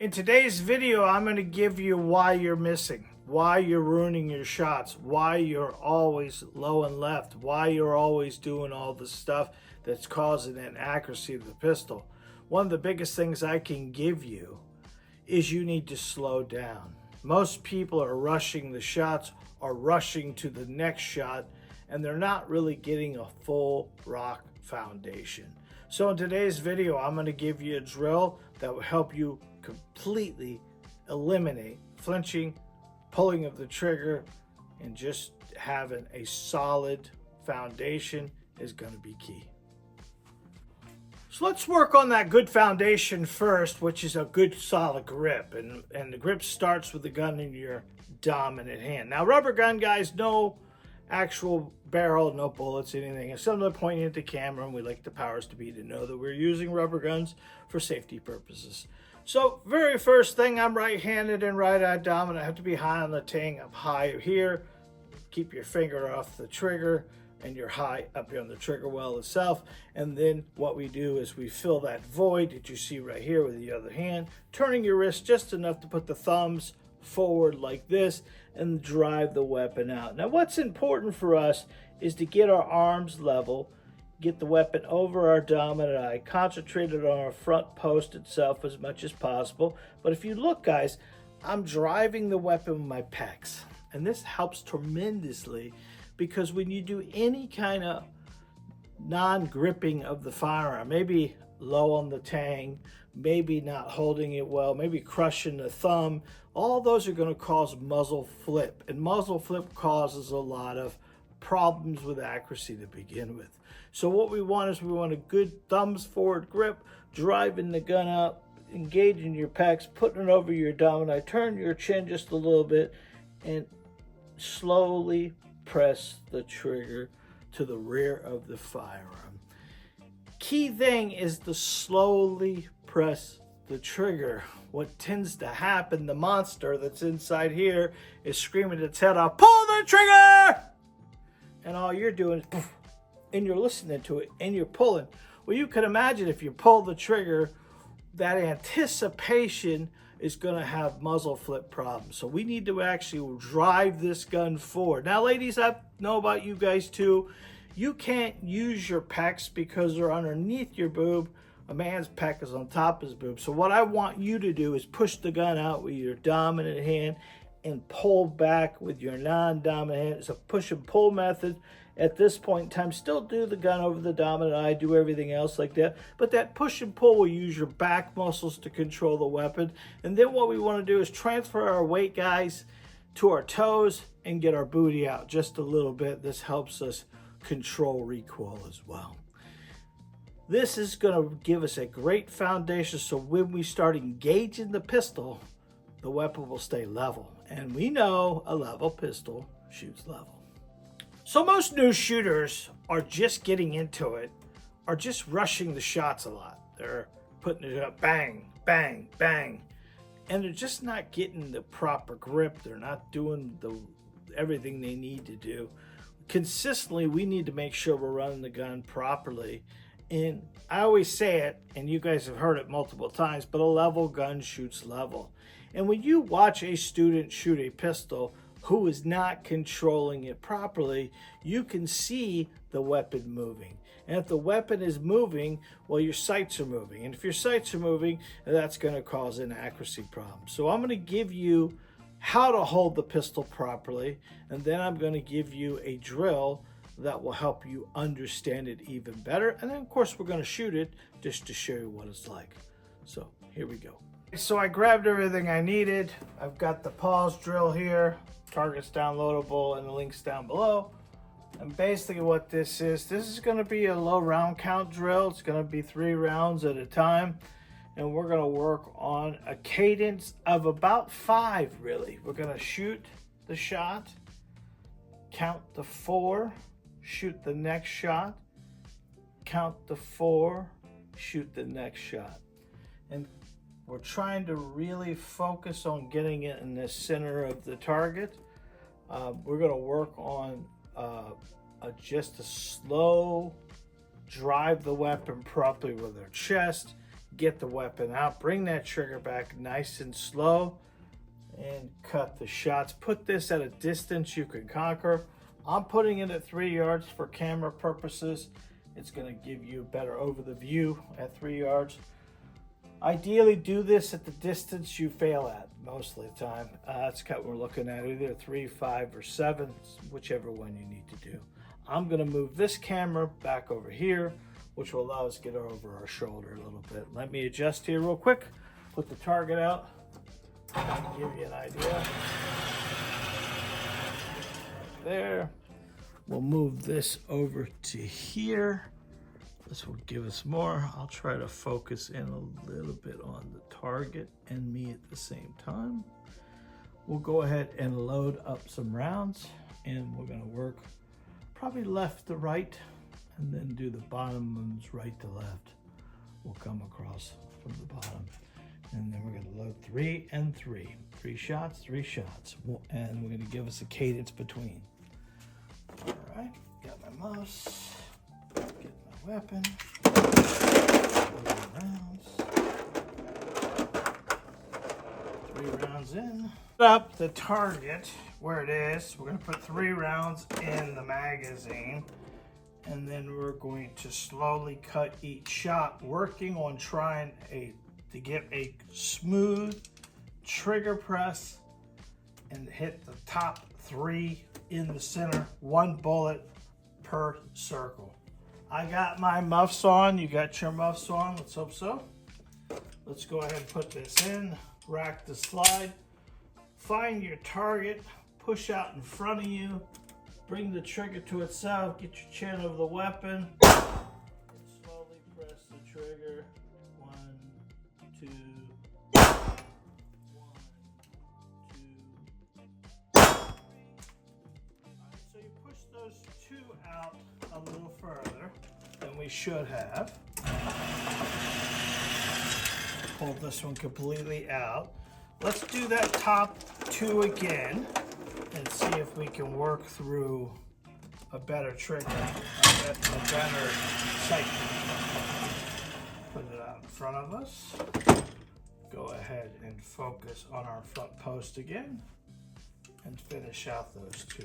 In today's video, I'm going to give you why you're missing, why you're ruining your shots, why you're always low and left, why you're always doing all the stuff that's causing inaccuracy of the pistol. One of the biggest things I can give you is you need to slow down. Most people are rushing the shots or rushing to the next shot, and they're not really getting a full rock foundation. So in today's video, I'm going to give you a drill that will help you completely eliminate flinching, pulling of the trigger, and just having a solid foundation is going to be key. So let's work on that good foundation first, which is a good solid grip. And the grip starts with the gun in your dominant hand. Now, rubber gun guys, no actual barrel, no bullets, anything. It's something pointing at the camera, and we like the powers to be to know that we're using rubber guns for safety purposes. So very first thing, I'm right-handed and right-eye dominant. I have to be high on the tang. I'm high here. Keep your finger off the trigger, and you're high up here on the trigger well itself. And then what we do is we fill that void that you see right here with the other hand, turning your wrist just enough to put the thumbs forward like this and drive the weapon out. Now what's important for us is to get our arms level, get the weapon over our dominant eye, concentrated on our front post itself as much as possible. But if you look, guys, I'm driving the weapon with my pecs, and this helps tremendously because when you do any kind of non-gripping of the firearm, maybe low on the tang, maybe not holding it well, maybe crushing the thumb, all those are going to cause muzzle flip, and muzzle flip causes a lot of problems with accuracy to begin with. So what we want is we want a good thumbs forward grip, driving the gun out, engaging your pecs, putting it over your dominant, turn your chin just a little bit, and slowly press the trigger to the rear of the firearm. Key thing is to slowly press the trigger. What tends to happen, the monster that's inside here is screaming its head off, pull the trigger! And all you're doing is poof, and you're listening to it and you're pulling. Well, you can imagine if you pull the trigger, that anticipation is going to have muzzle flip problems. So we need to actually drive this gun forward. Now, ladies, I know about you guys too. You can't use your pecs because they're underneath your boob. A man's pec is on top of his boob. So what I want you to do is push the gun out with your dominant hand and pull back with your non-dominant hand. It's a push and pull method. At this point in time, still do the gun over the dominant eye, do everything else like that. But that push and pull will use your back muscles to control the weapon. And then what we want to do is transfer our weight, guys, to our toes and get our booty out just a little bit. This helps us control recoil as well. This is going to give us a great foundation, so when we start engaging the pistol, the weapon will stay level. And we know a level pistol shoots level. So most new shooters are just getting into it, are just rushing the shots a lot. They're putting it up, bang, bang, bang. And they're just not getting the proper grip. They're not doing everything they need to do. Consistently, we need to make sure we're running the gun properly. And I always say it, and you guys have heard it multiple times, but a level gun shoots level. And when you watch a student shoot a pistol who is not controlling it properly, you can see the weapon moving. And if the weapon is moving, well, your sights are moving. And if your sights are moving, that's going to cause inaccuracy problems. So I'm going to give you how to hold the pistol properly, and then I'm going to give you a drill that will help you understand it even better. And then, of course, we're going to shoot it just to show you what it's like. So here we go. So I grabbed everything I needed. I've got the pause drill here, targets downloadable, and the links down below. And basically what this is going to be a low round count drill. It's going to be 3 rounds at a time. And we're going to work on a cadence of about 5, really. We're going to shoot the shot, count the 4, shoot the next shot, count the 4, shoot the next shot. And we're trying to really focus on getting it in the center of the target. We're going to work on just a slow drive the weapon properly with our chest, get the weapon out, bring that trigger back nice and slow, and cut the shots. Put this at a distance you can conquer. I'm putting it at 3 yards for camera purposes. It's going to give you better over the view at 3 yards. Ideally, do this at the distance you fail at most of the time. That's what we're looking at, either 3, 5, or 7, whichever one you need to do. I'm going to move this camera back over here, which will allow us to get over our shoulder a little bit. Let me adjust here real quick. Put the target out. Give you an idea. There. We'll move this over to here. This will give us more. I'll try to focus in a little bit on the target and me at the same time. We'll go ahead and load up some rounds, and we're going to work probably left to right, and then do the bottom ones right to left. We'll come across from the bottom. And then we're going to load 3 and 3. 3 shots, 3 shots. And we're going to give us a cadence between. All right, got my mouse, get my weapon, rounds. 3 rounds in. Put up the target where it is. We're going to put 3 rounds in the magazine. And then we're going to slowly cut each shot, working on trying to get a smooth trigger press and hit the top 3 in the center, 1 bullet per circle. I got my muffs on. You got your muffs on. Let's hope so. Let's go ahead and put this in. Rack the slide. Find your target. Push out in front of you. Bring the trigger to itself. Get your chin over the weapon. And slowly press the trigger. 1, 2. 1, 2. So you push those 2 out a little further than we should have. Pull this one completely out. Let's do that top 2 again and see if we can work through a better trigger, a better sight. Put it out in front of us. Go ahead and focus on our front post again and finish out those 2.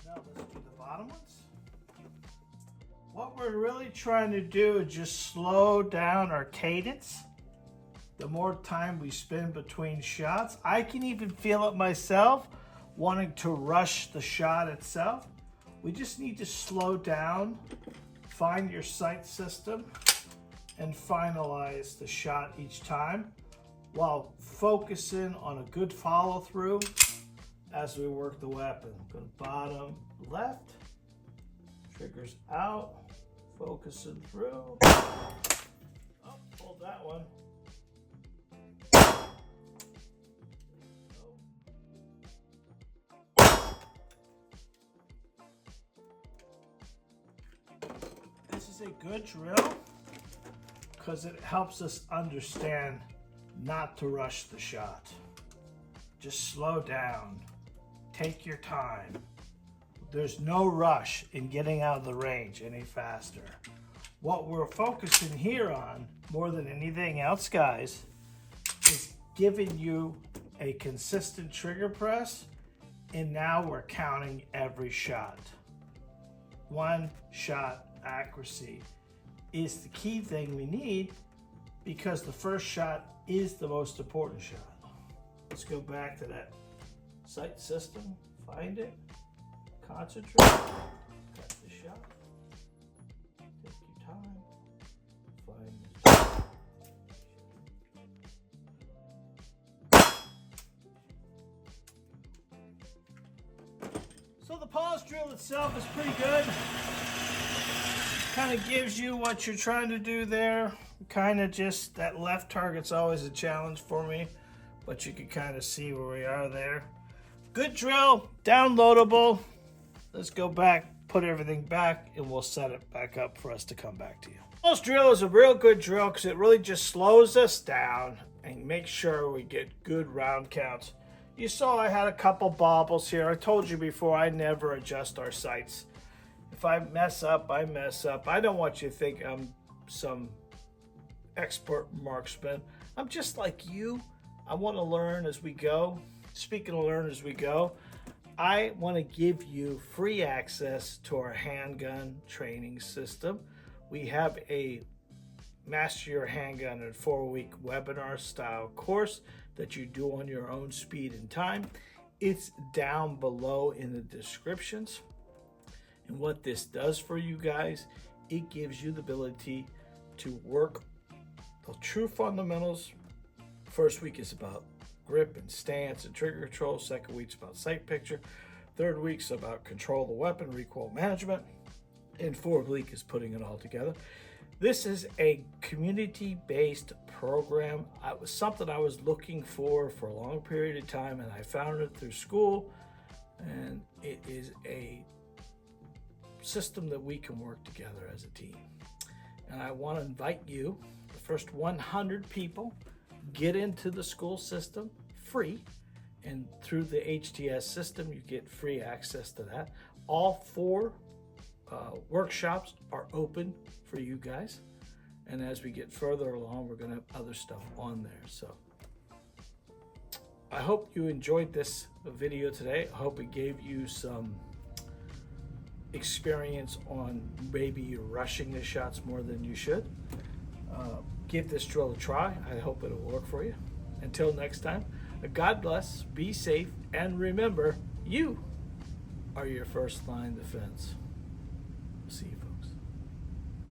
Now let's do the bottom ones. What we're really trying to do is just slow down our cadence. The more time we spend between shots, I can even feel it myself, wanting to rush the shot itself. We just need to slow down, find your sight system, and finalize the shot each time while focusing on a good follow through as we work the weapon. Go to bottom left, triggers out, focusing through. Oh, hold that one. This is a good drill because it helps us understand not to rush the shot. Just slow down. Take your time. There's no rush in getting out of the range any faster. What we're focusing here on, more than anything else, guys, is giving you a consistent trigger press, and now we're counting every shot. 1 shot accuracy is the key thing we need because the first shot is the most important shot. Let's go back to that sight system, find it, concentrate, cut the shot, take your time, find it. So the pause drill itself is pretty good. Kind of gives you what you're trying to do there. Kind of just, that left target's always a challenge for me, but you can kind of see where we are there. Good drill, downloadable. Let's go back put everything back, and we'll set it back up for us to come back to you. This drill is a real good drill because it really just slows us down and makes sure we get good round counts. You saw I had a couple bobbles here. I told you before, I never adjust our sights. If I mess up, I mess up. I don't want you to think I'm some expert marksman. I'm just like you. I want to learn as we go. Speaking of learn as we go, I want to give you free access to our handgun training system. We have a Master Your Handgun in 4-week webinar style course that you do on your own speed and time. It's down below in the descriptions. And what this does for you guys, it gives you the ability to work the true fundamentals. First week is about grip and stance and trigger control. Second week's about sight picture. Third week's about control of the weapon, recoil management. And fourth week is putting it all together. This is a community-based program. It was something I was looking for a long period of time, and I found it through Skool. And it is a system that we can work together as a team. And I want to invite you, the first 100 people, get into the Skool system free. And through the HTS system, you get free access to that. All 4 workshops are open for you guys, and as we get further along, we're going to have other stuff on there. So I hope you enjoyed this video today. I hope it gave you some experience on maybe you're rushing the shots more than you should. Give this drill a try. I hope it'll work for you. Until next time, God bless, be safe, and remember, you are your first line defense. See you.